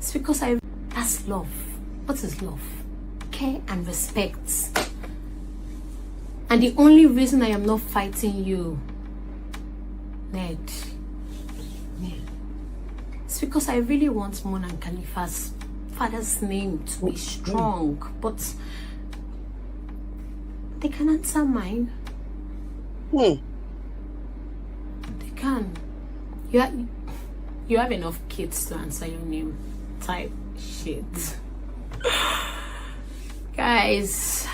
It's because that's love. What is love? Care and respect. And the only reason I am not fighting you, Ned, it's because I really want Mona and Khalifa's father's name to be strong, but they can answer mine. They can. You have enough kids to answer your name type shit. Guys.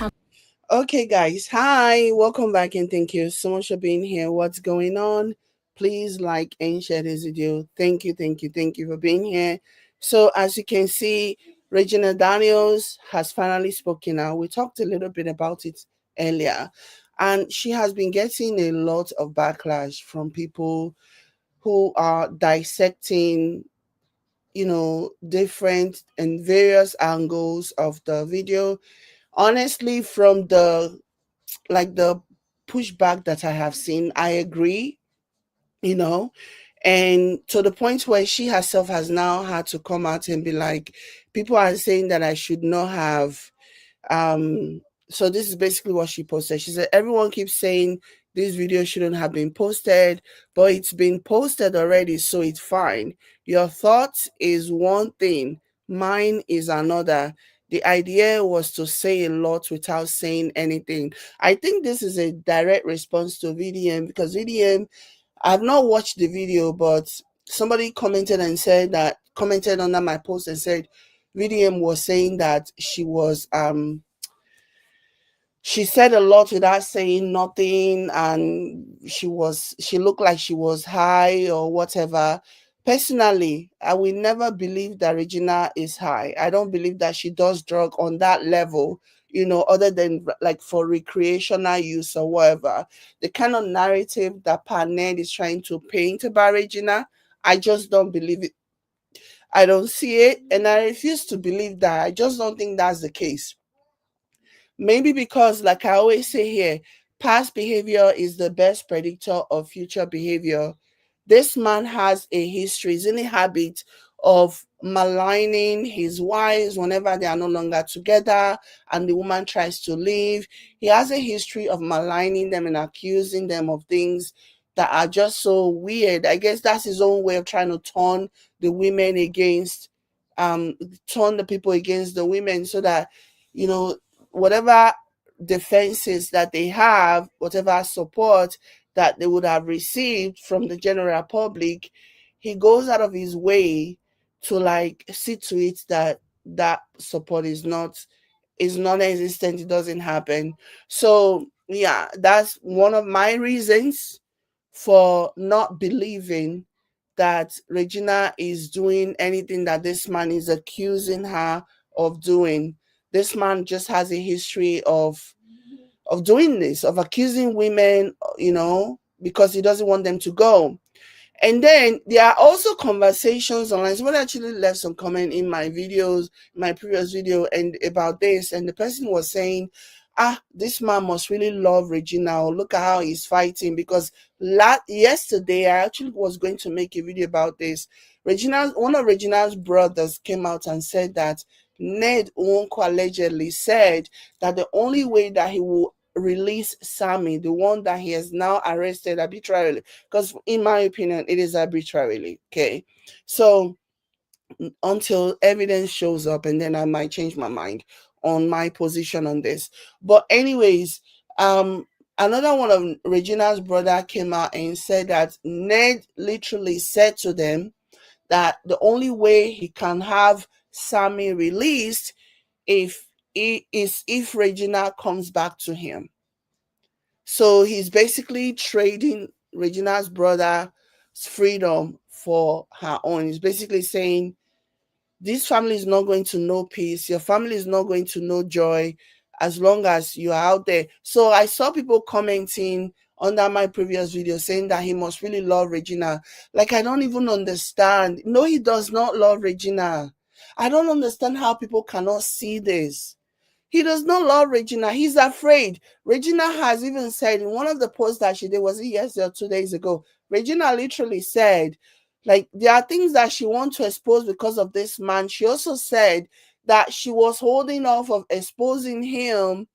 Okay, guys. Hi. Welcome back and thank you so much for being here. What's going on? Please like and share this video. Thank you for being here. So as you can see, Regina Daniels has finally spoken out. We talked a little bit about it earlier. And she has been getting a lot of backlash from people who are dissecting, different and various angles of the video. Honestly, from the pushback that I have seen, I agree, and to the point where she herself has now had to come out and be like, people are saying that I should not have so this is basically what she posted. She said, everyone keeps saying this video shouldn't have been posted, but it's been posted already, so it's fine. Your thoughts is one thing, mine is another. The idea was to say a lot without saying anything. I think this is a direct response to VDM, because VDM, I've not watched the video, but somebody commented under my post and said VDM was saying that she said a lot without saying nothing, and she looked like she was high or whatever. Personally, I will never believe that Regina is high. I don't believe that she does drug on that level, other than like for recreational use or whatever. The kind of narrative that Paned is trying to paint about Regina, I just don't believe it. I don't see it, and I refuse to believe that. I just don't think that's the case. Maybe because, like I always say here, past behavior is the best predictor of future behavior. This man has a history, he's in a habit of maligning his wives whenever they are no longer together and the woman tries to leave. He has a history of maligning them and accusing them of things that are just so weird. I guess that's his own way of trying to turn the women against, turn the people against the women, so that, whatever defenses that they have, whatever support that they would have received from the general public, he goes out of his way to like see to it that that support is non-existent, it doesn't happen. So yeah, that's one of my reasons for not believing that Regina is doing anything that this man is accusing her of doing. This man just has a history of doing this, of accusing women, because he doesn't want them to go. And then there are also conversations online. Someone actually left some comment in my videos, my previous video, and about this, and the person was saying, this man must really love Regina, or look at how he's fighting, because yesterday I actually was going to make a video about this. One of Regina's brothers came out and said that Ned Nwoko allegedly said that the only way that he will release Sammy, the one that he has now arrested arbitrarily, because in my opinion it is arbitrarily, okay, so until evidence shows up, and then I might change my mind on my position on this. But anyways, another one of Regina's brother came out and said that Ned literally said to them that the only way he can have Sammy released is if Regina comes back to him. So he's basically trading Regina's brother's freedom for her own. He's basically saying, this family is not going to know peace. Your family is not going to know joy as long as you are out there. So I saw people commenting under my previous video saying that he must really love Regina. Like, I don't even understand. No, he does not love Regina. I don't understand how people cannot see this. He does not love Regina. He's afraid. Regina has even said in one of the posts that she did, was it yesterday or 2 days ago, Regina literally said Like, there are things that she wants to expose because of this man. She also said that she was holding off of exposing him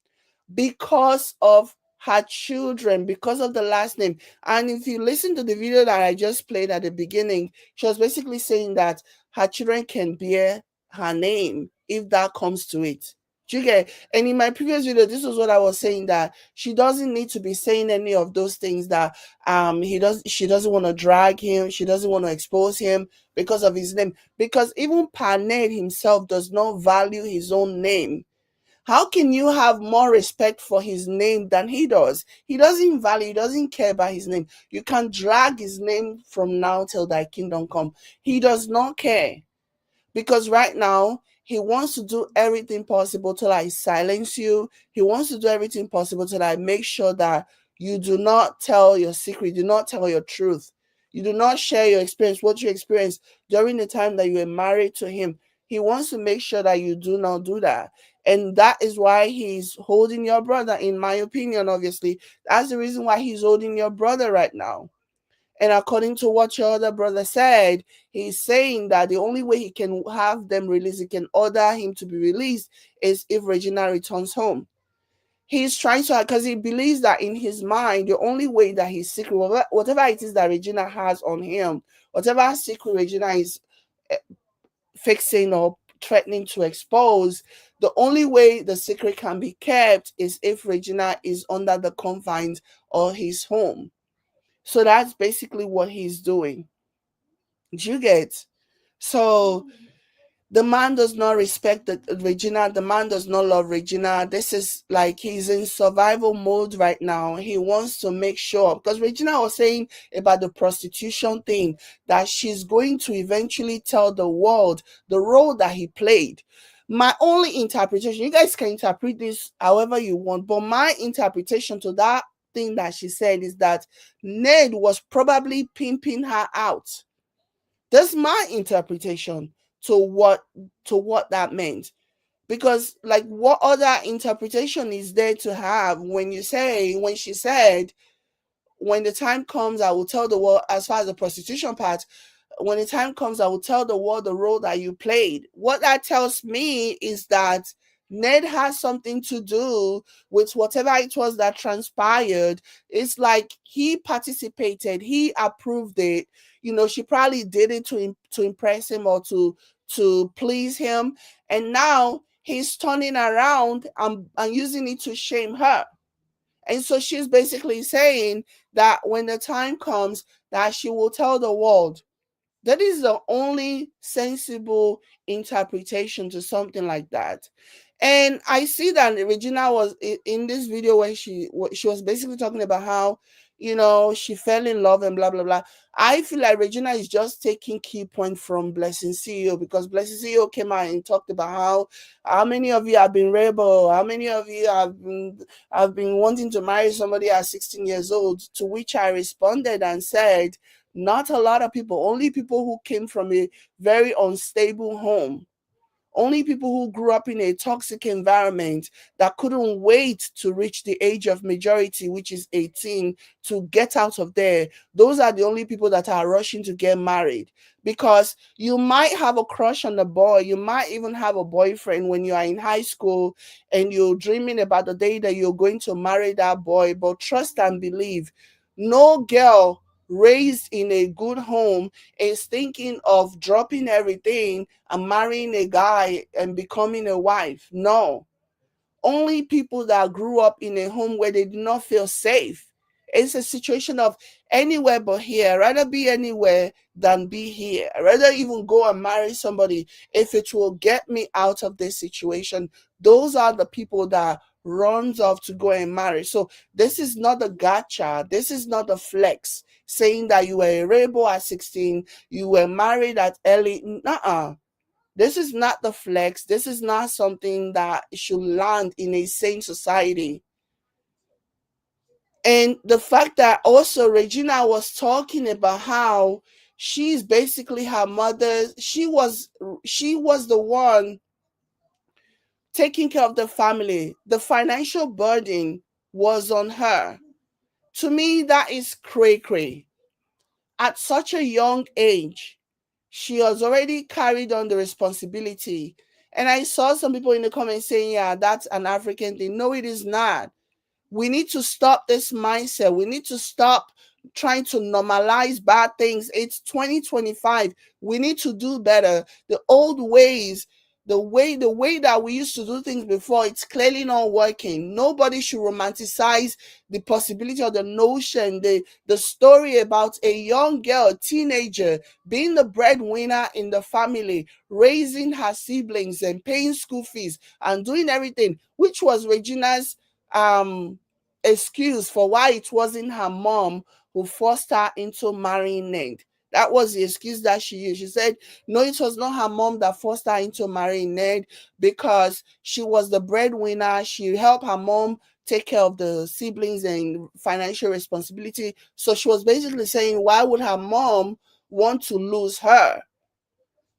because of her children, because of the last name. And if you listen to the video that I just played at the beginning, she was basically saying that her children can bear her name if that comes to it. Do you get? And in my previous video, this was what I was saying, that she doesn't need to be saying any of those things, that she doesn't want to drag him, she doesn't want to expose him because of his name. Because even Paned himself does not value his own name. How can you have more respect for his name than he does? He doesn't value, he doesn't care about his name. You can drag his name from now till thy kingdom come. He does not care. Because right now, he wants to do everything possible till I silence you. He wants to do everything possible till I make sure that you do not tell your secret, do not tell your truth. You do not share your experience, what you experienced during the time that you were married to him. He wants to make sure that you do not do that. And that is why he's holding your brother, in my opinion, obviously. That's the reason why he's holding your brother right now. And according to what your other brother said, he's saying that the only way he can have them released, he can order him to be released, is if Regina returns home. He's trying to, because he believes that in his mind, the only way that his secret, whatever it is that Regina has on him, whatever secret Regina is fixing or threatening to expose, the only way the secret can be kept is if Regina is under the confines of his home. So that's basically what he's doing. Do you get? So the man does not respect Regina. The man does not love Regina. This is like he's in survival mode right now. He wants to make sure, because Regina was saying about the prostitution thing, that she's going to eventually tell the world the role that he played. My only interpretation, you guys can interpret this however you want, but my interpretation to that thing that she said is that Ned was probably pimping her out. That's my interpretation to what that meant. Because like, what other interpretation is there to have when she said, when the time comes I will tell the world, as far as the prostitution part, when the time comes, I will tell the world the role that you played. What that tells me is that Ned has something to do with whatever it was that transpired. It's like he participated, he approved it. She probably did it to impress him or to please him, and now he's turning around and using it to shame her. And so she's basically saying that when the time comes, that she will tell the world. That is the only sensible interpretation to something like that. And I see that Regina was in this video when she was basically talking about how, she fell in love and blah, blah, blah. I feel like Regina is just taking key point from Blessing CEO, because Blessing CEO came out and talked about how many of you have been rebel, how many of you have been wanting to marry somebody at 16 years old, to which I responded and said, not a lot of people, only people who came from a very unstable home, only people who grew up in a toxic environment that couldn't wait to reach the age of majority, which is 18, to get out of there. Those are the only people that are rushing to get married. Because you might have a crush on a boy, you might even have a boyfriend when you are in high school, and you're dreaming about the day that you're going to marry that boy. But trust and believe, no girl raised in a good home is thinking of dropping everything and marrying a guy and becoming a wife. No. Only people that grew up in a home where they did not feel safe. It's a situation of anywhere but here. I'd rather be anywhere than be here. I'd rather even go and marry somebody if it will get me out of this situation. Those are the people that runs off to go and marry. So this is not a gotcha. This is not a flex saying that you were a rebel at 16, you were married at early. Nuh-uh. This is not the flex. This is not something that should land in a sane society. And the fact that also Regina was talking about how she's basically her mother, she was the one taking care of the family. The financial burden was on her. To me, that is cray cray. at such a young age, she has already carried on the responsibility. And I saw some people in the comments saying, yeah, that's an African thing. No, it is not. We need to stop this mindset. We need to stop trying to normalize bad things. It's 2025. We need to do better. The old ways, the way that we used to do things before, it's clearly not working. Nobody should romanticize the possibility or the notion, the story about a young girl, a teenager, being the breadwinner in the family, raising her siblings and paying school fees and doing everything, which was Regina's excuse for why it wasn't her mom who forced her into marrying Ned. That was the excuse that she used. She said, no, it was not her mom that forced her into marrying Ned because she was the breadwinner. She helped her mom take care of the siblings and financial responsibility. So she was basically saying, why would her mom want to lose her?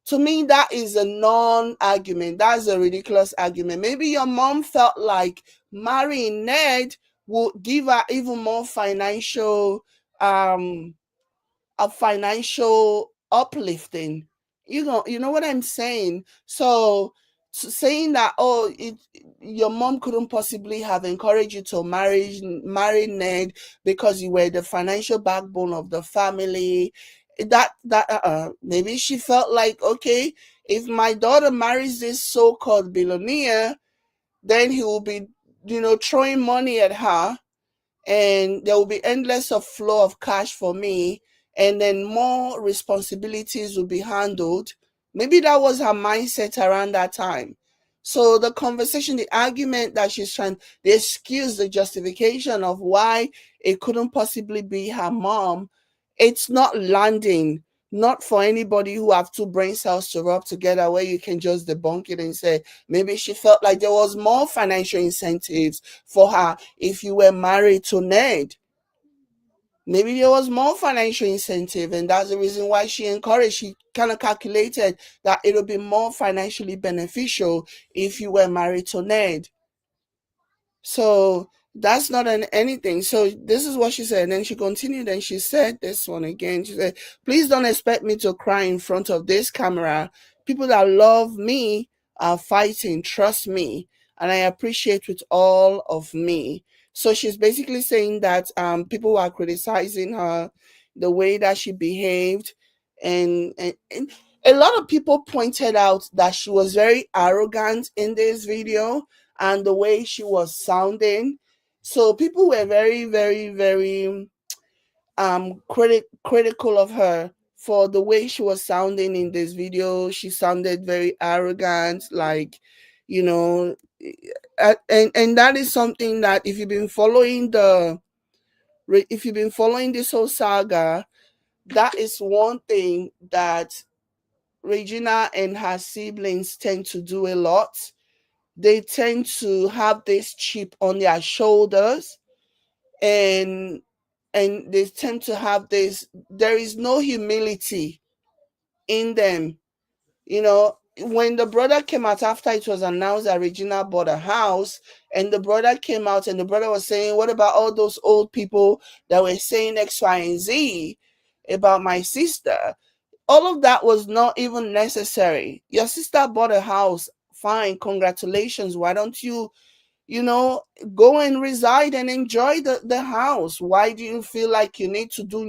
To me, that is a non-argument. That's a ridiculous argument. Maybe your mom felt like marrying Ned would give her even more um financial uplifting. You know what I'm saying? So, saying that, oh, your mom couldn't possibly have encouraged you to marry Ned because you were the financial backbone of the family. That maybe she felt like, okay, if my daughter marries this so-called billionaire, then he will be, throwing money at her, and there will be endless of flow of cash for me, and then more responsibilities will be handled. Maybe that was her mindset around that time. So the conversation, the argument that she's trying, the excuse, the justification of why it couldn't possibly be her mom, it's not landing. Not for anybody who have two brain cells to rub together, where you can just debunk it and say maybe she felt like there was more financial incentives for her if you were married to Ned. Maybe there was more financial incentive, and that's the reason why she kind of calculated that it would be more financially beneficial if you were married to Ned. So that's not anything. So this is what she said. And then she continued and she said this one again. She said, please don't expect me to cry in front of this camera. People that love me are fighting. Trust me. And I appreciate with all of me. So she's basically saying that people are criticizing her, the way that she behaved. And a lot of people pointed out that she was very arrogant in this video, and the way she was sounding. So people were very, very, very critical of her for the way she was sounding in this video. She sounded very arrogant, like, you know, and that is something that if you've been following this whole saga, that is one thing that Regina and her siblings tend to do a lot. They tend to have this chip on their shoulders, and they tend to have this, there is no humility in them. When the brother came out after it was announced that Regina bought a house, and the brother came out and the brother was saying, what about all those old people that were saying X, Y, and Z about my sister? All of that was not even necessary. Your sister bought a house, fine, congratulations. Why don't you, you know, go and reside and enjoy the house? Why do you feel like you need to do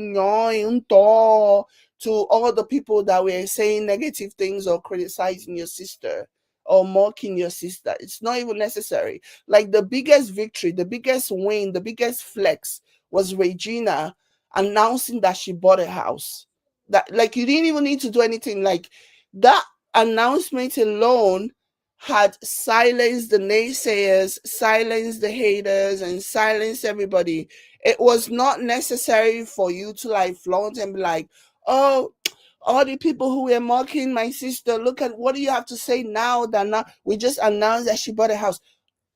to all the people that were saying negative things or criticizing your sister or mocking your sister? It's not even necessary. Like, the biggest victory, the biggest win, the biggest flex was Regina announcing that she bought a house. That, like, you didn't even need to do anything. Like, that announcement alone had silenced the naysayers, silenced the haters, and silenced everybody. It was not necessary for you to like flaunt and be like, oh, all the people who were mocking my sister, look at what do you have to say now that now we just announced that she bought a house.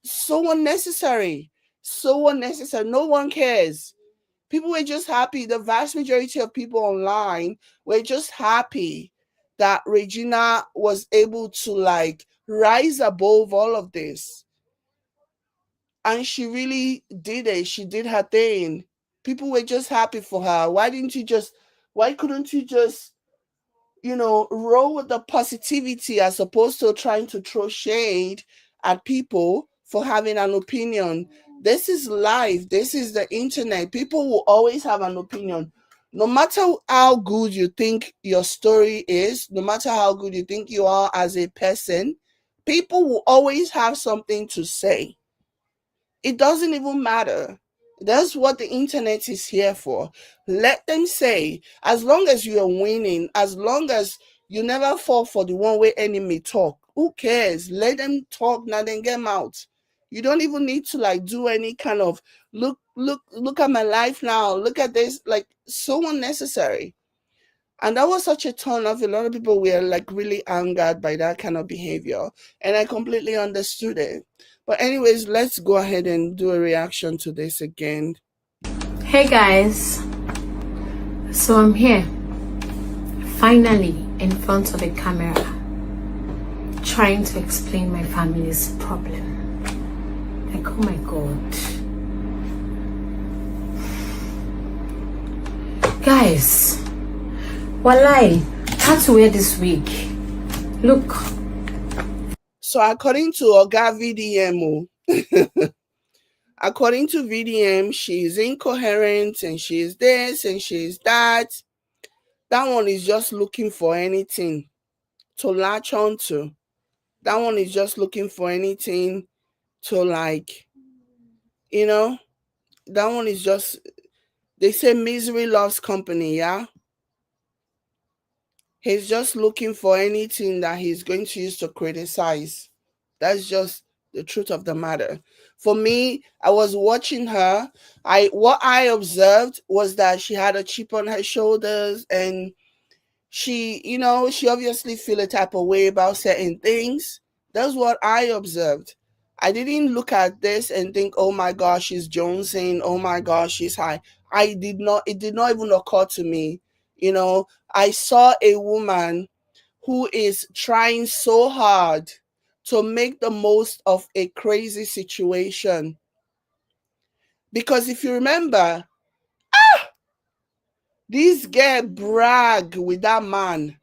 So unnecessary. So unnecessary. No one cares. People were just happy. The vast majority of people online were just happy that Regina was able to like rise above all of this. And she really did it. She did her thing. People were just happy for her. Why didn't you just Why couldn't you just, roll with the positivity as opposed to trying to throw shade at people for having an opinion? This is life. This is the internet. People will always have an opinion. No matter how good you think your story is, no matter how good you think you are as a person, people will always have something to say. It doesn't even matter. That's what the internet is here for. Let them say, as long as you are winning, as long as you never fall for the one way enemy talk, who cares? Let them talk now, then get them out. You don't even need to like do any kind of look at my life now. Look at this, like so unnecessary. And that was such a turn off. A lot of people were like really angered by that kind of behavior. And I completely understood it. But anyways, let's go ahead and do a reaction to this again. Hey guys, so I'm here, finally in front of a camera, trying to explain my family's problem. Like, oh my god. Guys, walai, had to wear this wig. Look. So according to Oga VDM, according to VDM, she's incoherent and she's this and she's that. That one is just looking for anything to latch onto. That one is just looking for anything to like, that one is just, they say misery loves company, yeah? He's just looking for anything that he's going to use to criticize. That's just the truth of the matter. For me, I was watching her. What I observed was that she had a chip on her shoulders, and she obviously feel a type of way about certain things. That's what I observed. I didn't look at this and think, oh my gosh, she's jonesing, oh my gosh, she's high. It did not even occur to me. I saw a woman who is trying so hard to make the most of a crazy situation. Because if you remember, this girl brag with that man.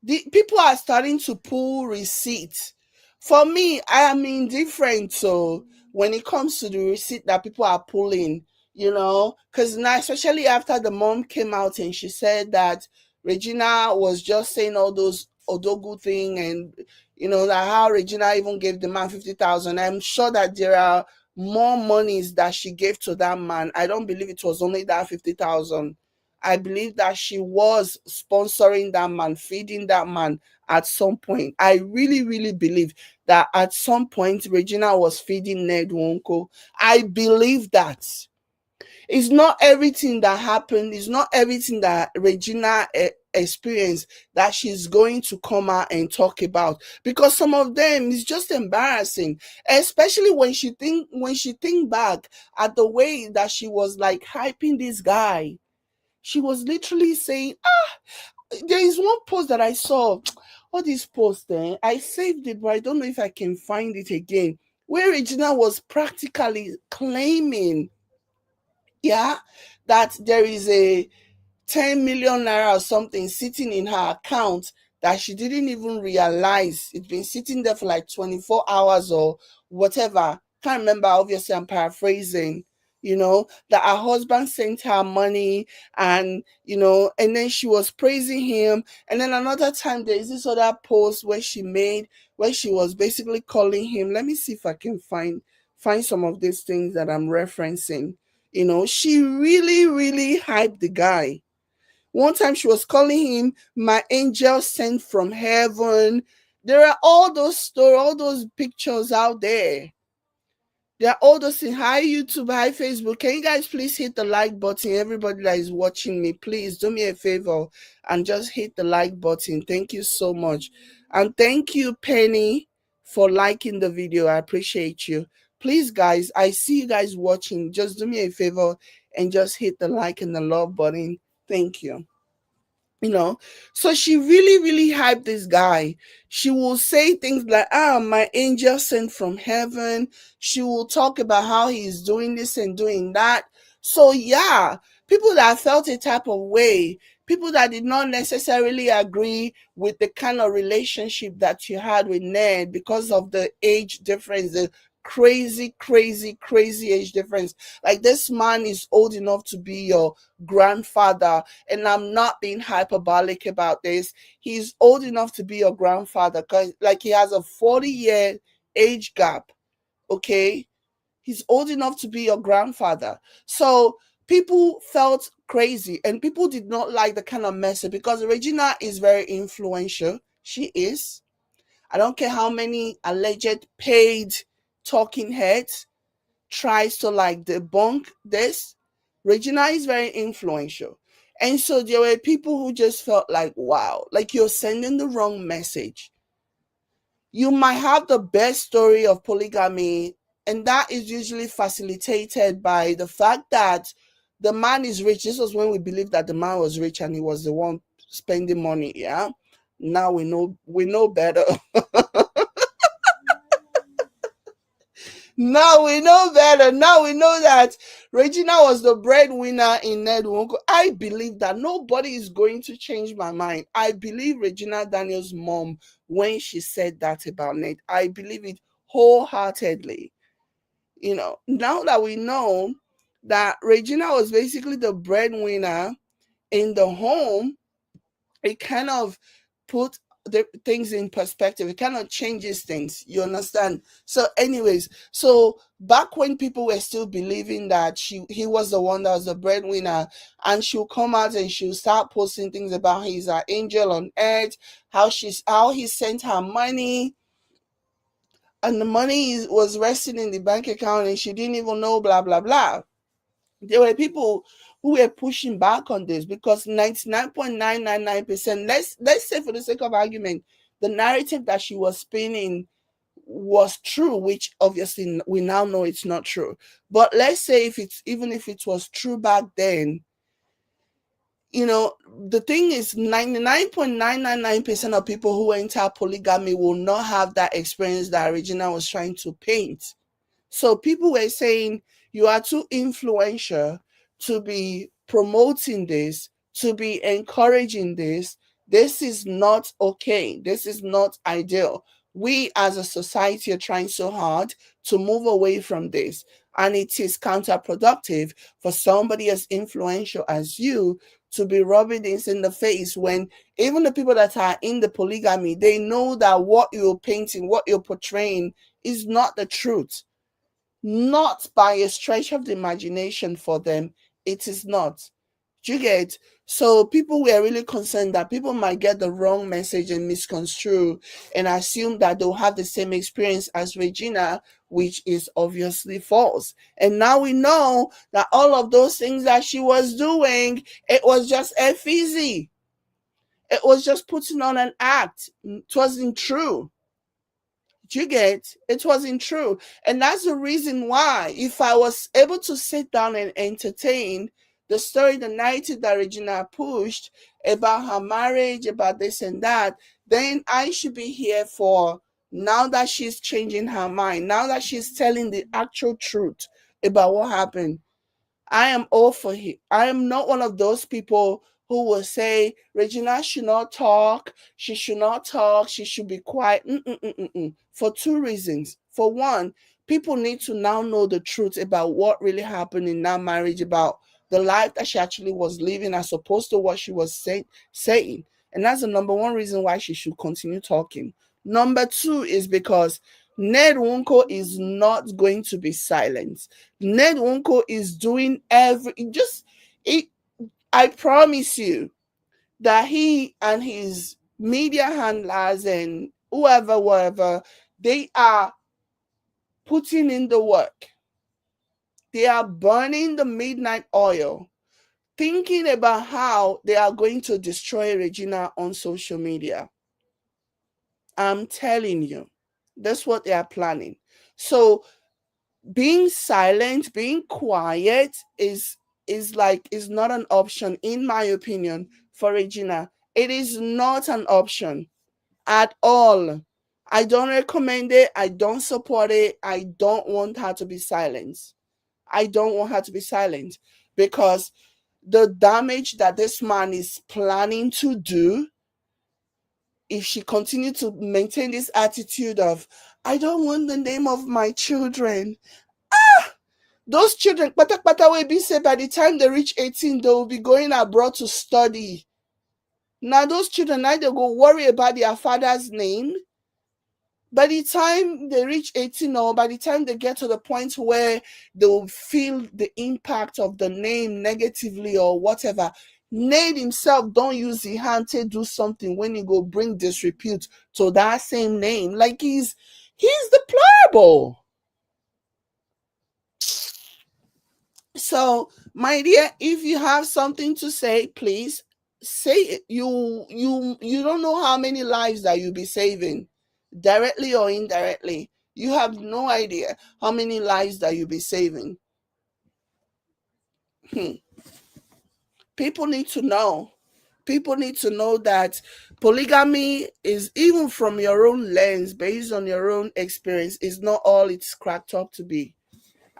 The people are starting to pull receipts. For me, I am indifferent. So when it comes to the receipt that people are pulling, because now, especially after the mom came out and she said that Regina was just saying all those Odogu thing, and that how Regina even gave the man 50,000. I'm sure that there are more monies that she gave to that man. I don't believe it was only that 50,000. I believe that she was sponsoring that man, feeding that man at some point. I really, really believe that at some point Regina was feeding Ned Nwoko. I believe that. It's not everything that happened, it's not everything that Regina experienced that she's going to come out and talk about, because some of them is just embarrassing, especially when she think back at the way that she was like hyping this guy. She was literally saying, there is one post that I saw. All these posts, I saved it, but I don't know if I can find it again, where Regina was practically claiming, yeah, that there is a 10 million naira or something sitting in her account that she didn't even realize. It's been sitting there for like 24 hours or whatever. Can't remember, obviously, I'm paraphrasing. That her husband sent her money, and and then she was praising him. And then another time there is this other post where she was basically calling him. Let me see if I can find some of these things that I'm referencing. She really, really hyped the guy. One time she was calling him my angel sent from heaven. There are all those stories, all those pictures out there. There are all those things. Hi YouTube, hi Facebook. Can you guys please hit the like button? Everybody that is watching me, please do me a favor and just hit the like button. Thank you so much. And thank you, Penny, for liking the video. I appreciate you. Please, guys, I see you guys watching. Just do me a favor and just hit the like and the love button. Thank you. So she really, really hyped this guy. She will say things like, my angel sent from heaven. She will talk about how he's doing this and doing that. So yeah, people that felt a type of way, people that did not necessarily agree with the kind of relationship that you had with Ned because of the age difference, the crazy, crazy, crazy age difference. Like, this man is old enough to be your grandfather, and I'm not being hyperbolic about this. He's old enough to be your grandfather because, like, he has a 40-year age gap. Okay, he's old enough to be your grandfather. So people felt crazy and people did not like the kind of message because Regina is very influential. She is. I don't care how many alleged paid talking heads tries to like debunk this. Regina is very influential. And so there were people who just felt like, wow, like you're sending the wrong message. You might have the best story of polygamy, and that is usually facilitated by the fact that the man is rich. This was when we believed that the man was rich and he was the one spending money. Yeah. Now we know better. Now we know better. Now we know that Regina was the breadwinner in Ned Nwoko. I believe that nobody is going to change my mind. I believe Regina Daniels' mom when she said that about Ned. I believe it wholeheartedly. Now that we know that Regina was basically the breadwinner in the home, it kind of put the things in perspective. It kind of changes things. You understand? So, anyways, so back when people were still believing that he was the one that was the breadwinner, and she'll come out and she'll start posting things about he's an angel on earth, how he sent her money, and the money was resting in the bank account, and she didn't even know, blah blah blah. There were people who were pushing back on this because 99.999%, let's say for the sake of argument, the narrative that she was spinning was true, which obviously we now know it's not true. But let's say even if it was true back then, the thing is 99.999% of people who enter polygamy will not have that experience that Regina was trying to paint. So people were saying you are too influential to be promoting this, to be encouraging this. This is not okay. This is not ideal. We as a society are trying so hard to move away from this. And it is counterproductive for somebody as influential as you to be rubbing this in the face when even the people that are in the polygamy, they know that what you're painting, what you're portraying is not the truth. Not by a stretch of the imagination for them. It is not. Do you get? So people were really concerned that people might get the wrong message and misconstrue and assume that they'll have the same experience as Regina, which is obviously false. And now we know that all of those things that she was doing, it was just a fizzy. It was just putting on an act. It wasn't true. You get? It wasn't true. And that's the reason why, if I was able to sit down and entertain the story, the narrative that Regina pushed about her marriage, about this and that, then I should be here for now that she's changing her mind, now that she's telling the actual truth about what happened. I am all for him. I am not one of those people who will say Regina should not talk. She should not talk. She should be quiet. For two reasons. For one, people need to now know the truth about what really happened in that marriage, about the life that she actually was living as opposed to what she was saying. And that's the number one reason why she should continue talking. Number two is because Ned Nwoko is not going to be silent. Ned Nwoko is doing I promise you that he and his media handlers and whoever, they are putting in the work. They are burning the midnight oil, thinking about how they are going to destroy Regina on social media. I'm telling you, that's what they are planning. So being silent, being quiet is not an option, in my opinion, for Regina. It is not an option at all. I don't recommend it. I don't support it. I don't want her to be silent. I don't want her to be silent because the damage that this man is planning to do if she continued to maintain this attitude of, I don't want the name of my children. Those children, pata will be said by the time they reach 18, they will be going abroad to study. Now those children either go worry about their father's name. By the time they reach 18, or by the time they get to the point where they will feel the impact of the name negatively or whatever, Nate himself don't use the hand to do something when he go bring disrepute to that same name. Like he's deplorable. So, my dear, if you have something to say, please say it. You don't know how many lives that you'll be saving, directly or indirectly. You have no idea how many lives that you'll be saving. People need to know. People need to know that polygamy is, even from your own lens, based on your own experience, is not all it's cracked up to be.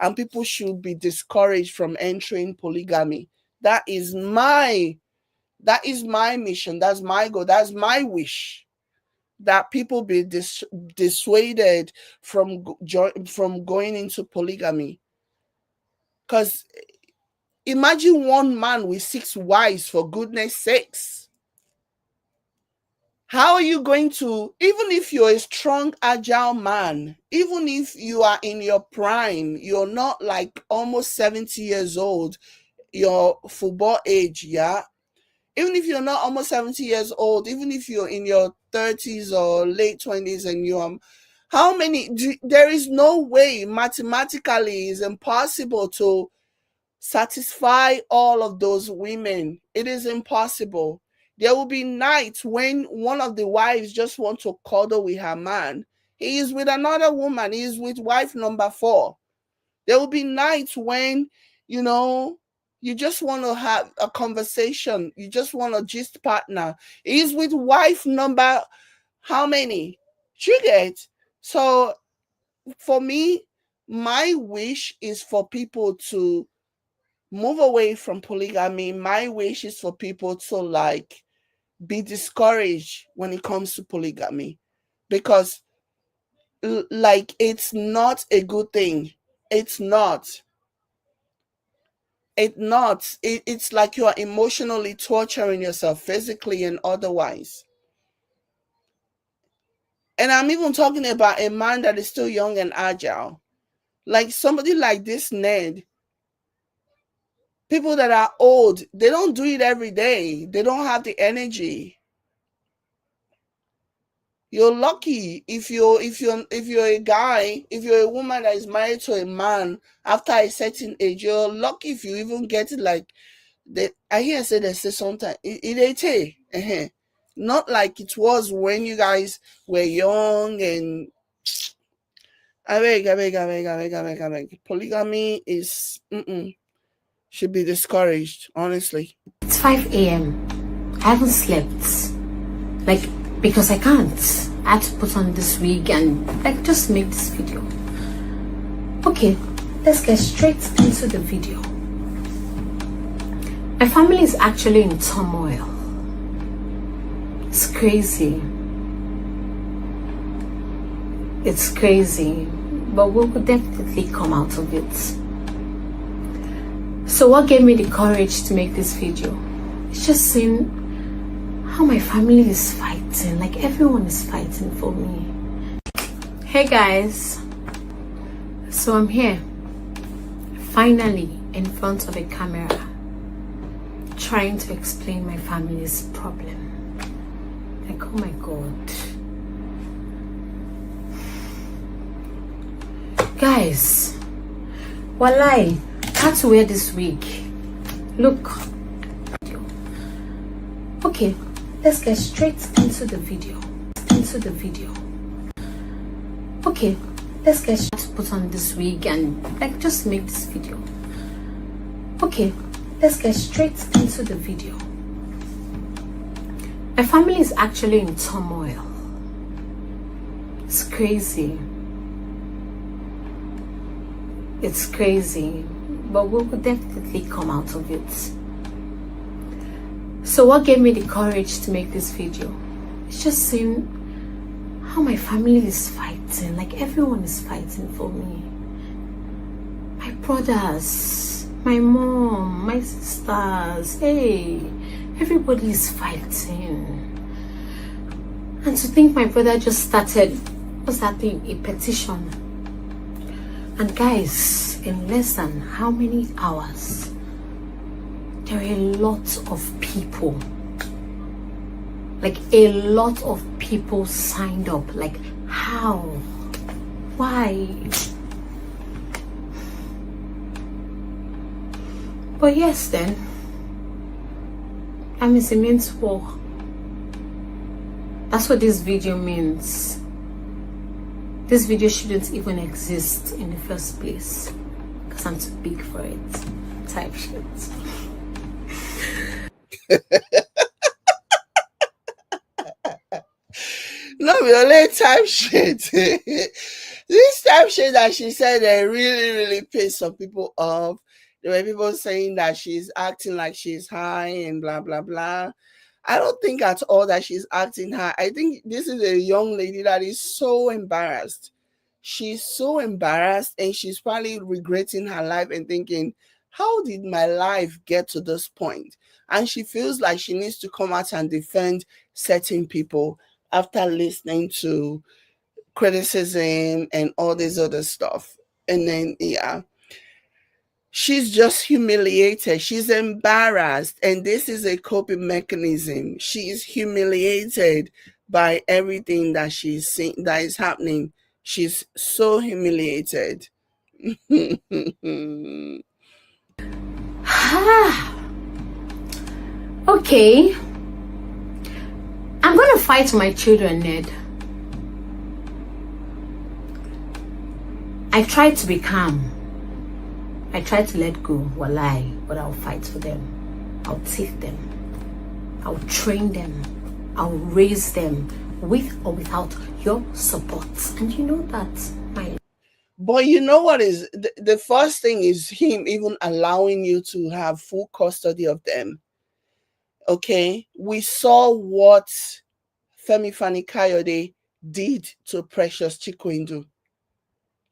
And people should be discouraged from entering polygamy. That is my mission. That's my goal. That's my wish. That people be dissuaded from going into polygamy. Because imagine one man with 6 wives, for goodness sakes. How are you going to, even if you're a strong, agile man, even if you are in your prime, you're not like almost 70 years old, your football age, yeah? Even if you're not almost 70 years old, even if you're in your 30s or late 20s and you're, there is no way, mathematically, it's impossible to satisfy all of those women. It is impossible. There will be nights when one of the wives just wants to cuddle with her man. He is with another woman. He is with wife number 4. There will be nights when, you just want to have a conversation. You just want a gist partner. He is with wife number how many? You get? So for me, my wish is for people to move away from polygamy. My wish is for people to be discouraged when it comes to polygamy, because it's not a good thing. It's not. It's like you are emotionally torturing yourself, physically and otherwise. And I'm even talking about a man that is still young and agile. Like somebody like this Ned. People that are old, they don't do it every day. They don't have the energy. You're lucky if you're a guy, if you're a woman that is married to a man after a certain age. You're lucky if you even get it. Like I hear they say sometimes it not like it was when you guys were young. And I beg. Polygamy is should be discouraged, honestly. It's 5 a.m. I haven't slept. Because I can't. I had to put on this wig and just make this video. Okay, let's get straight into the video. My family is actually in turmoil. It's crazy. It's crazy, but we'll definitely come out of it. So what gave me the courage to make this video? It's just seeing how my family is fighting. Everyone is fighting for me. Hey guys, so I'm here, finally in front of a camera, trying to explain my family's problem. Oh my god. Guys, walai, I had to wear this wig. Look. Okay, let's get straight into the video. Okay, let's get to put on this wig and just make this video. Okay, let's get straight into the video. My family is actually in turmoil. It's crazy. It's crazy, but we'll definitely come out of it. So what gave me the courage to make this video? It's just seeing how my family is fighting. Like, everyone is fighting for me. My brothers, my mom, my sisters, hey, everybody is fighting. And to think my brother just started, what's that thing, a petition. And guys, in less than how many hours, there are a lot of people, like a lot of people signed up. Like, how? Why? But yes, then, that means it means war. That's what this video means. This video shouldn't even exist in the first place because I'm too big for it. Type shit. No, we only type shit. This type shit that she said that really pissed some people off. There were people saying that she's acting like she's high and blah blah blah. I don't think at all that she's acting high. I think this is a young lady that is so embarrassed. She's so embarrassed and she's probably regretting her life and thinking, how did my life get to this point? And she feels like she needs to come out and defend certain people after listening to criticism and all this other stuff. And then, yeah, she's just humiliated. She's embarrassed. And this is a coping mechanism. She is humiliated by everything that she's seeing that is happening. She's so humiliated. Okay. I'm gonna fight for my children, Ned. I tried to be calm. I tried to let go, walai, but I'll fight for them. I'll take them. I'll train them. I'll raise them with or without your support. And you know that, my. But you know what is the first thing is him even allowing you to have full custody of them. Okay, we saw what Femi Fani-Kayode did to Precious Chikwendo.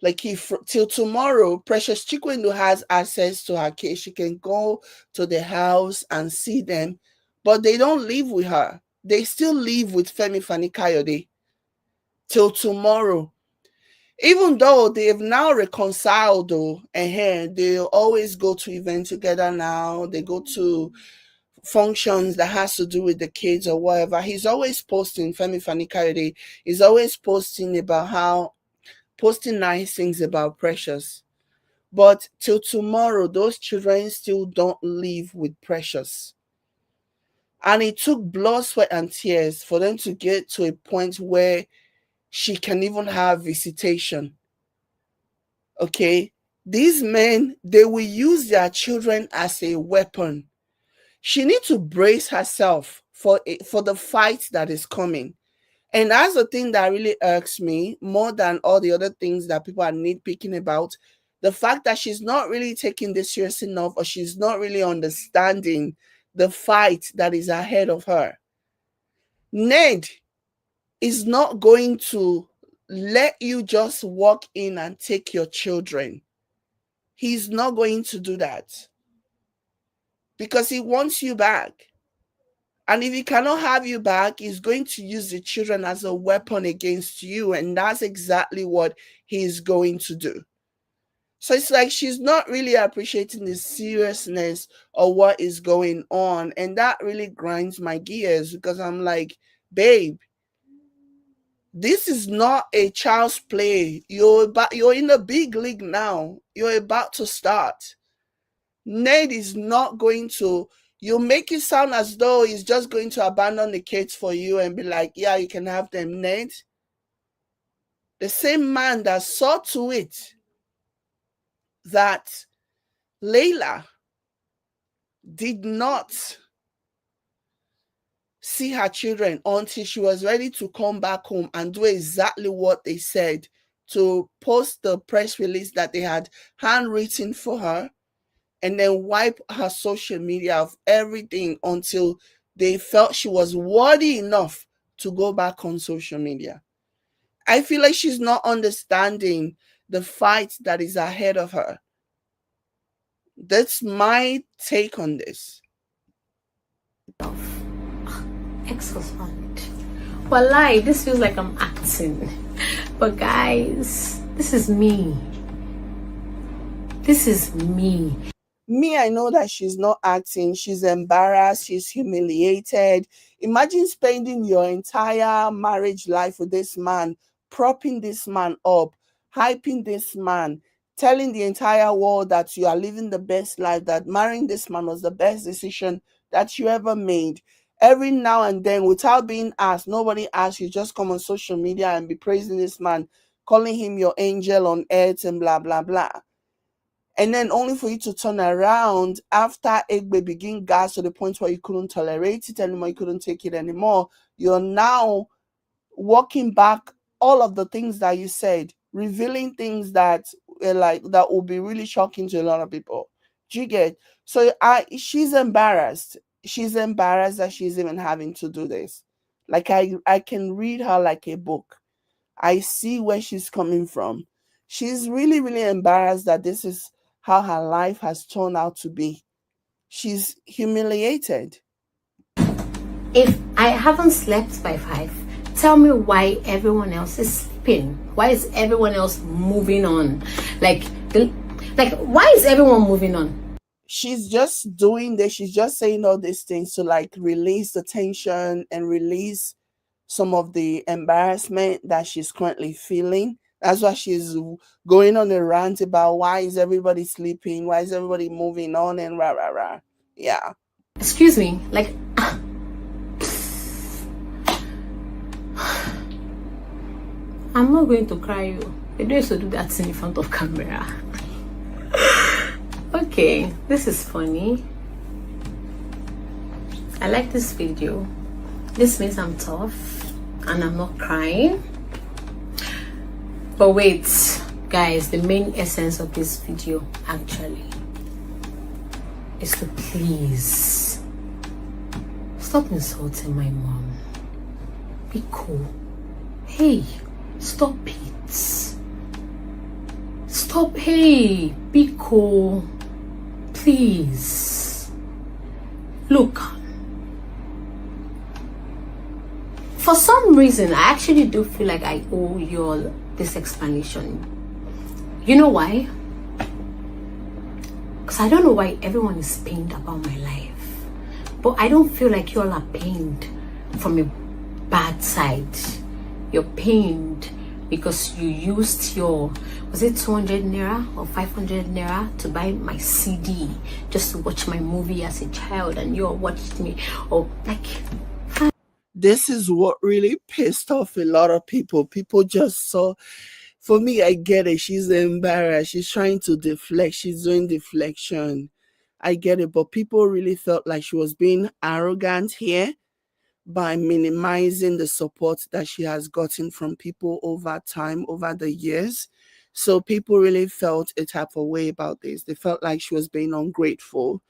Like, if till tomorrow, Precious Chikwendo has access to her case, she can go to the house and see them, but they don't live with her. They still live with Femi Fani-Kayode till tomorrow. Even though they've now reconciled, though, and they always go to events together now. They go to functions that has to do with the kids or whatever. He's always posting, Femi Fani-Kayode is always posting nice things about Precious. But till tomorrow, those children still don't live with Precious. And it took blood, sweat, and tears for them to get to a point where she can even have visitation. Okay? These men, they will use their children as a weapon. She needs to brace herself for the fight that is coming. And that's the thing that really irks me more than all the other things that people are nitpicking about. The fact that she's not really taking this serious enough, or she's not really understanding the fight that is ahead of her. Ned is not going to let you just walk in and take your children. He's not going to do that because he wants you back. And if he cannot have you back, he's going to use the children as a weapon against you. And that's exactly what he's going to do. So it's like she's not really appreciating the seriousness of what is going on. And that really grinds my gears because I'm like, babe, this is not a child's play. You're in a big league now. You're about to start. Ned is not going to. You make it sound as though he's just going to abandon the kids for you and be like, yeah, you can have them. Ned, the same man that saw to it that Layla did not see her children until she was ready to come back home and do exactly what they said, to post the press release that they had handwritten for her, and then wipe her social media of everything until they felt she was worthy enough to go back on social media. I feel like she's not understanding the fight that is ahead of her. That's my take on this. Ex-husband. Walai, this feels like I'm acting. But guys, this is me. This is me. Me, I know that she's not acting. She's embarrassed. She's humiliated. Imagine spending your entire marriage life with this man, propping this man up, hyping this man, telling the entire world that you are living the best life, that marrying this man was the best decision that you ever made. Every now and then, without being asked, nobody asks you, just come on social media and be praising this man, calling him your angel on earth and blah, blah, blah. And then only for you to turn around after Egbe begin gas to the point where you couldn't tolerate it anymore, you couldn't take it anymore. You're now walking back all of the things that you said, revealing things that that will be really shocking to a lot of people. Do you get? So she's embarrassed. She's embarrassed that she's even having to do this. Like I can read her like a book. I see where she's coming from. She's really, really embarrassed that this is how her life has turned out to be. She's humiliated. If I haven't slept by 5, tell me why everyone else is sleeping. Why is everyone else moving on? Like why is everyone moving on? She's just doing this. She's just saying all these things to like release the tension and release some of the embarrassment that she's currently feeling. That's why she's going on a rant about why is everybody sleeping? Why is everybody moving on and rah, rah, rah. Yeah. Excuse me, like, I'm not going to cry you. They don't used to do that in front of camera. Okay, this is funny. I like this video. This means I'm tough and I'm not crying. But wait, guys, the main essence of this video actually is to please stop insulting my mom. Be cool. Hey, stop it. Stop. Hey, be cool. Please. Look. For some reason, I actually do feel like I owe you all this explanation. You know why? Because I don't know why everyone is pained about my life. But I don't feel like you all are pained from a bad side. You're pained because you used your, was it 200 naira or 500 naira to buy my CD just to watch my movie as a child, and you all watched me, or like... This is what really pissed off a lot of people. People just saw, for me, I get it. She's embarrassed. She's trying to deflect. She's doing deflection. I get it. But people really felt like she was being arrogant here by minimizing the support that she has gotten from people over time, over the years. So people really felt a type of way about this. They felt like she was being ungrateful.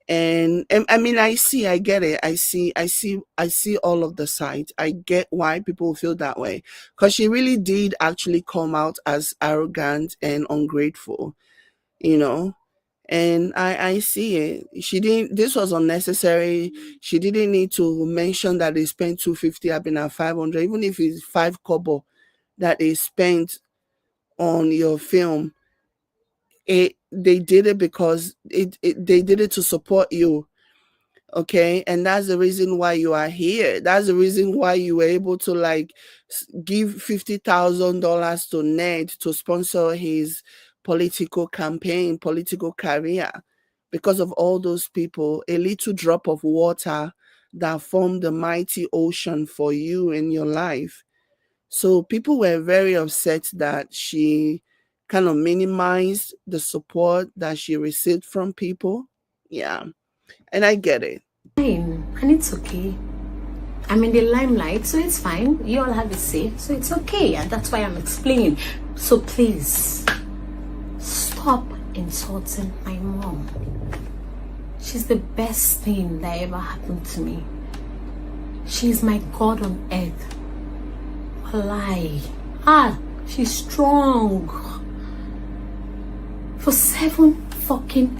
And I mean, I get it. I see all of the sides. I get why people feel that way, because she really did actually come out as arrogant and ungrateful, you know. And I see it. She didn't, this was unnecessary. She didn't need to mention that they spent 250, I've been at 500, even if it's 5 kobo that they spent on your film. They did it because they did it to support you. Okay, and that's the reason why you are here. That's the reason why you were able to like give $50,000 to Ned to sponsor his political campaign, political career, because of all those people. A little drop of water that formed the mighty ocean for you in your life. So people were very upset that she kind of minimized the support that she received from people. Yeah, and I get it. Fine, and it's okay. I'm in the limelight, so it's fine. You all have a say, so it's okay. And that's why I'm explaining. So please, stop insulting my mom. She's the best thing that ever happened to me. She's my God on earth. Lie. She's strong. For 7 fucking...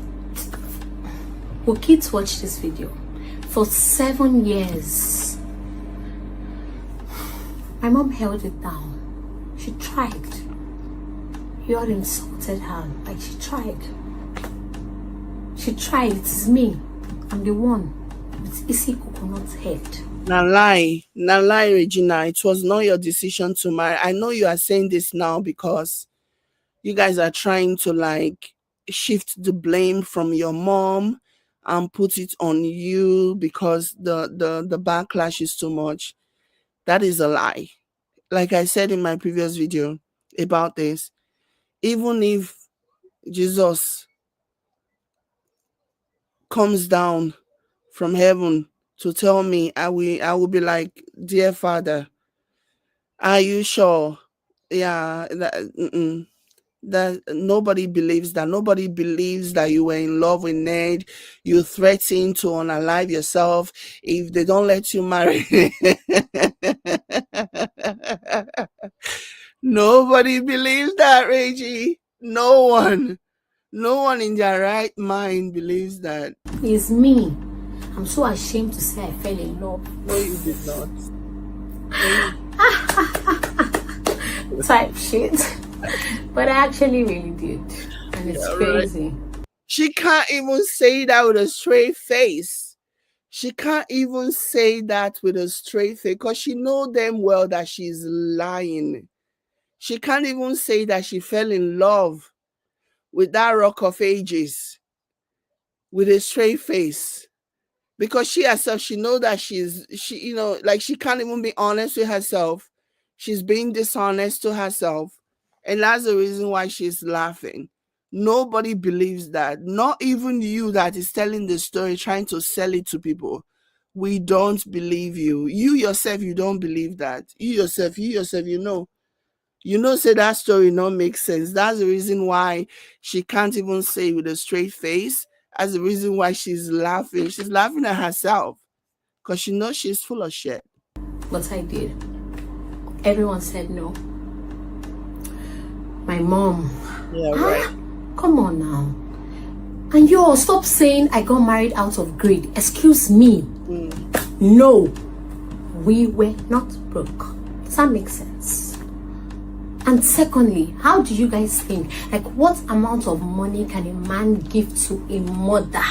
Will kids watch this video? For 7 years. My mom held it down. She tried. You all insulted her. Like, she tried. She tried. It's me. I'm the one. It's easy coconut head. Now lie, Regina. It was not your decision to marry. I know you are saying this now because you guys are trying to like shift the blame from your mom and put it on you because the backlash is too much. That is a lie. Like I said in my previous video about this, even if Jesus comes down from heaven to tell me, I will be like, dear Father, are you sure? Yeah, that nobody believes that. Nobody believes that you were in love with Ned. You threatened to unalive yourself if they don't let you marry. Nobody believes that, Reggie. No one in their right mind believes that. It's me. I'm so ashamed to say I fell in love. No, you did not. Type shit. But I actually really did. And it's crazy. Right. She can't even say that with a straight face. She can't even say that with a straight face because she knows damn well that she's lying. She can't even say that she fell in love with that Rock of Ages with a straight face. Because she herself, she knows that she can't even be honest with herself. She's being dishonest to herself. And that's the reason why she's laughing. Nobody believes that. Not even you that is telling the story, trying to sell it to people. We don't believe you. You yourself, you don't believe that. You yourself, you know. You know, say that story not make sense. That's the reason why she can't even say with a straight face. That's the reason why she's laughing. She's laughing at herself because she knows she's full of shit. But I did. Everyone said no. My mom. Yeah, right. Come on now. And yo, stop saying I got married out of greed. Excuse me. No. We were not broke. Does that make sense? And secondly, how do you guys think, like, what amount of money can a man give to a mother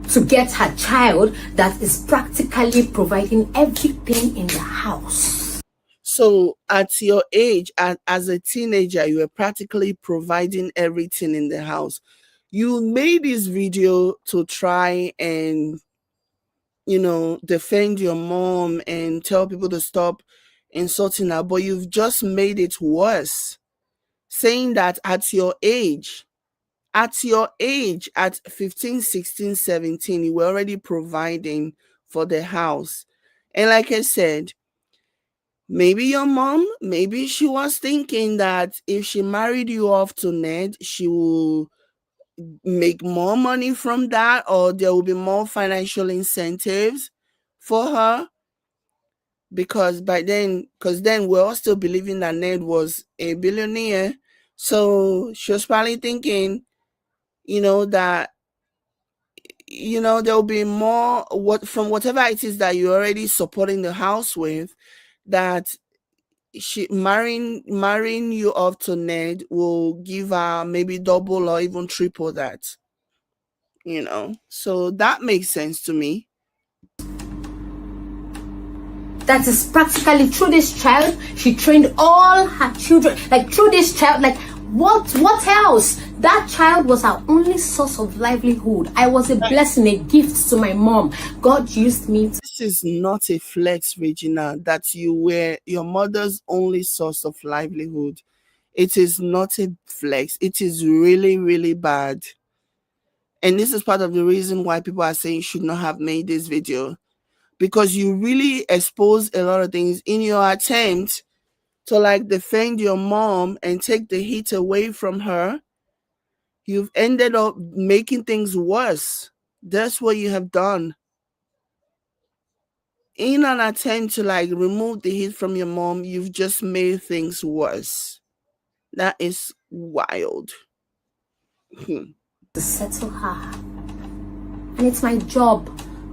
to get her child that is practically providing everything in the house? So at your age, as a teenager, you were practically providing everything in the house. You made this video to try and, you know, defend your mom and tell people to stop insulting her, but you've just made it worse, saying that at your age, at 15, 16, 17, you were already providing for the house. And like I said, maybe your mom, maybe she was thinking that if she married you off to Ned, she will make more money from that, or there will be more financial incentives for her. Because then we're all still believing that Ned was a billionaire. So she was probably thinking, you know, that, you know, there'll be more from whatever it is that you're already supporting the house with, that she marrying you off to Ned will give her maybe double or even triple that. You know, so that makes sense to me. That is practically through this child, she trained all her children. Like, through this child, like, what else? That child was our only source of livelihood. I was a blessing, a gift to my mom. God used me. This is not a flex, Regina, that you were your mother's only source of livelihood. It is not a flex. It is really, really bad. And this is part of the reason why people are saying you should not have made this video. Because you really expose a lot of things in your attempt to like defend your mom and take the heat away from her. You've ended up making things worse. That's what you have done. in an attempt to like remove the heat from your mom, you've just made things worse. That is wild. To settle her. And it's my job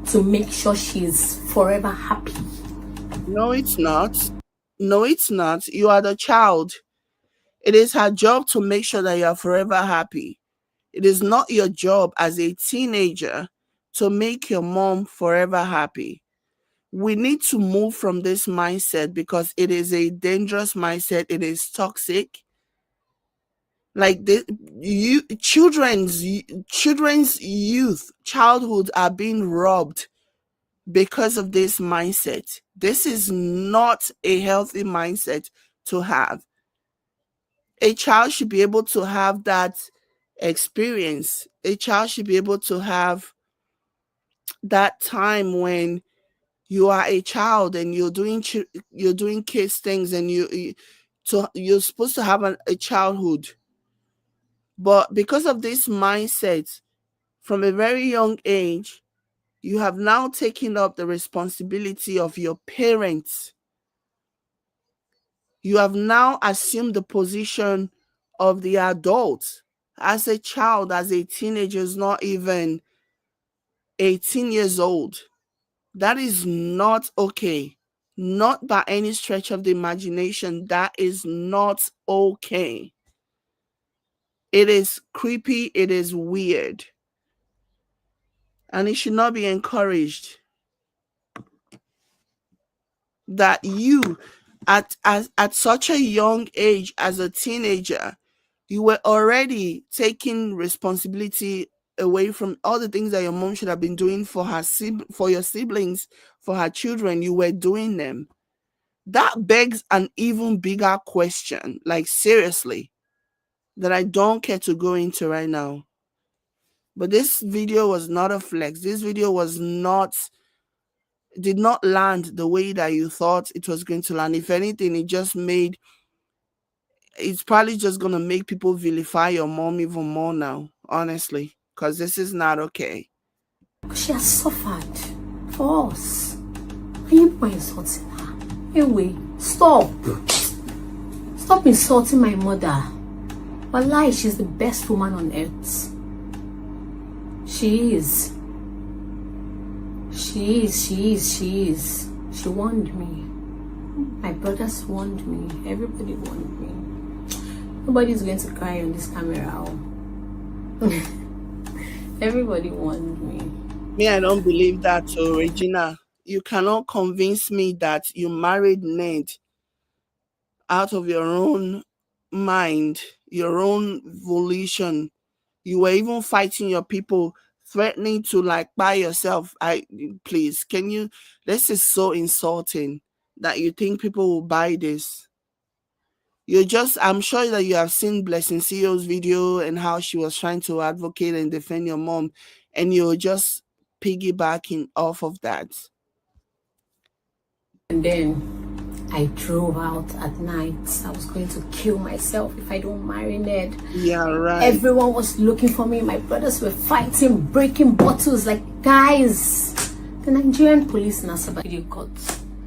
to make sure she's forever happy. No, it's not. No, it's not. You are the child. It is her job to make sure that you are forever happy. It is not your job as a teenager to make your mom forever happy. We need to move from this mindset because it is a dangerous mindset. It is toxic. Like this, children's youth, childhood are being robbed because of this mindset. This is not a healthy mindset to have. A child should be able to have that experience. A child should be able to have that time when you are a child and you're doing kids things, and you're supposed to have a childhood. But because of this mindset from a very young age, you have now taken up the responsibility of your parents. You have now assumed the position of the adult. As a child, as a teenager, is not even 18 years old. That is not okay. Not by any stretch of the imagination. That is not okay. It is creepy. It is weird. And it should not be encouraged. That you, at such a young age as a teenager, you were already taking responsibility away from all the things that your mom should have been doing for for your siblings, for her children. You were doing them. That begs an even bigger question, like seriously, that I don't care to go into right now. But this video was not a flex. This video did not land the way that you thought it was going to land. If anything, it's probably just going to make people vilify your mom even more now, honestly, because this is not okay. She has suffered for us. Are you insulting her? Anyway, stop. Stop insulting my mother. Wallahi, she's the best woman on earth. She is. She warned me. My brothers warned me. Everybody warned me. Nobody's going to cry on this camera. Everybody warned me. Me, I don't believe that, so Regina. You cannot convince me that you married Ned out of your own mind, your own volition. You were even fighting your people, threatening to like buy yourself. Please, can you? This is so insulting that you think people will buy this. I'm sure that you have seen Blessing CEO's video and how she was trying to advocate and defend your mom, and you're just piggybacking off of that. And then I drove out at night. I was going to kill myself if I don't marry Ned. Yeah, right. Everyone was looking for me. My brothers were fighting, breaking bottles. Like, guys, the Nigerian police in Asaba video cut.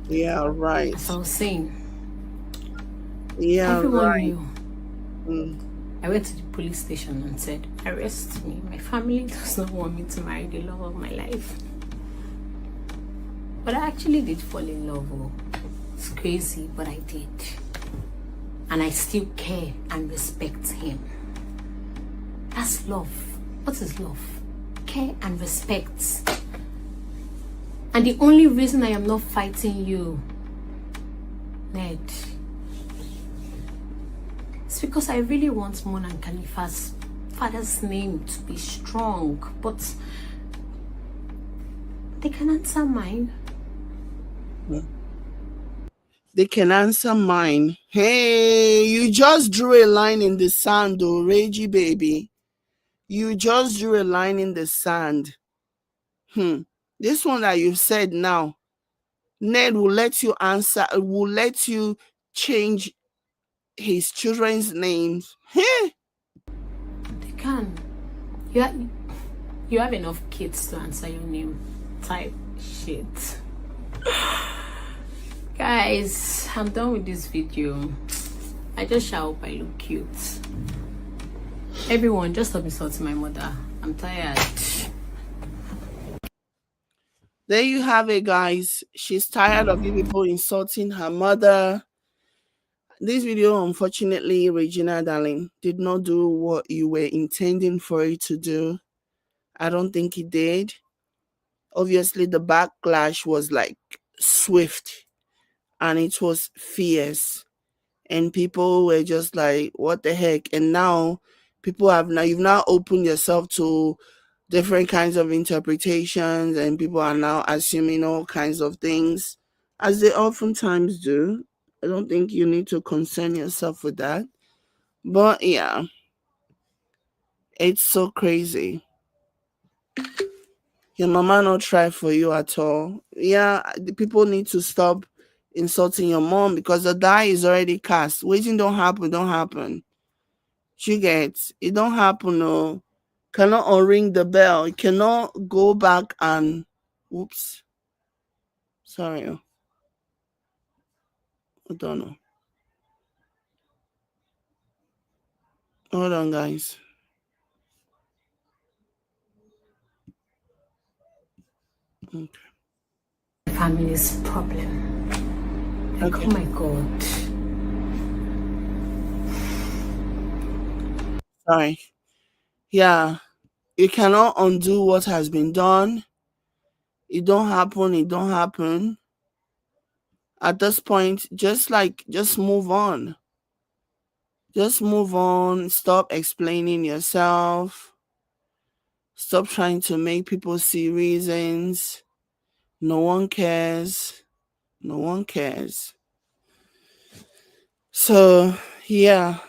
Yeah, right. As I was saying. Yeah, everyone right. knew. I went to the police station and said, arrest me. My family does not want me to marry the love of my life. But I actually did fall in love. Oh. It's crazy, but I did. And I still care and respect him. That's love. What is love? Care and respect. And the only reason I am not fighting you, Ned, it's because I really want Mon and Khalifa's father's name to be strong, but they can answer mine. They can answer mine. Hey, you just drew a line in the sand, though, Reggie baby. You just drew a line in the sand. This one that you said now, Ned will let you answer, will let you change his children's names. Hey. They can. You have enough kids to answer your name. Type shit. Guys, I'm done with this video. I just hope I look cute. Everyone, just stop insulting my mother. I'm tired. There you have it, guys. She's tired of you people insulting her mother. This video, unfortunately, Regina, darling, did not do what you were intending for it to do. I don't think it did. Obviously, the backlash was like swift and it was fierce. And people were just like, what the heck? And now you've now opened yourself to different kinds of interpretations, and people are now assuming all kinds of things, as they oftentimes do. I don't think you need to concern yourself with that. But yeah, it's so crazy. Your mama not try for you at all. Yeah, the people need to stop insulting your mom because the die is already cast. Waiting don't happen. You get it don't happen, no. Cannot unring the bell. You cannot go back and whoops. Sorry. I don't know. Hold on, guys. Okay. Family's problem. Like, Okay. oh my god. Sorry. Yeah. You cannot undo what has been done. It don't happen. At this point, just move on. Just move on. Stop explaining yourself. Stop trying to make people see reasons. No one cares. No one cares. So, yeah.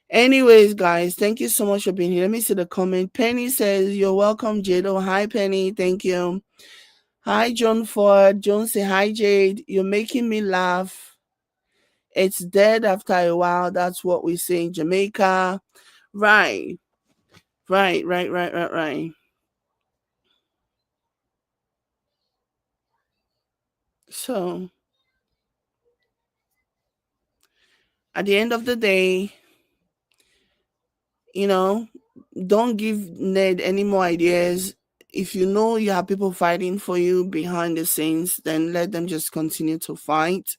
Anyways, guys, thank you so much for being here. Let me see the comment. Penny says, you're welcome, Jado. Hi, Penny. Thank you. Hi, John Ford. John say, hi, Jade. You're making me laugh. It's dead after a while. That's what we say in Jamaica. Right. Right. So, at the end of the day, don't give Ned any more ideas. If you know you have people fighting for you behind the scenes, then let them just continue to fight.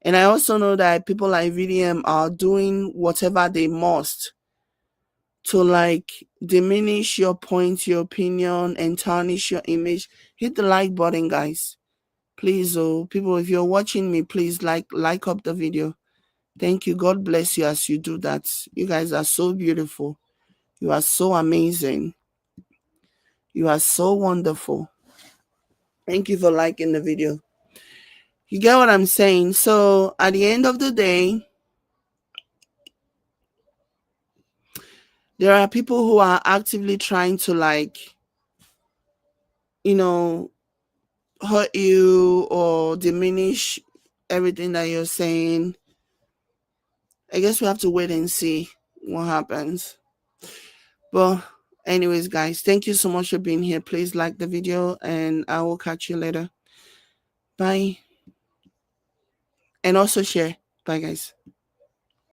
And I also know that people like VDM are doing whatever they must to like diminish your point, your opinion, and tarnish your image. Hit the like button, guys. Please, people, if you're watching me, please like up the video. Thank you. God bless you as you do that. You guys are so beautiful. You are so amazing. You are so wonderful. Thank you for liking the video. You get what I'm saying? So at the end of the day, there are people who are actively trying to hurt you or diminish everything that you're saying. I guess we have to wait and see what happens. But anyways, guys, thank you so much for being here. Please like the video and I will catch you later. Bye. And also share. Bye, guys.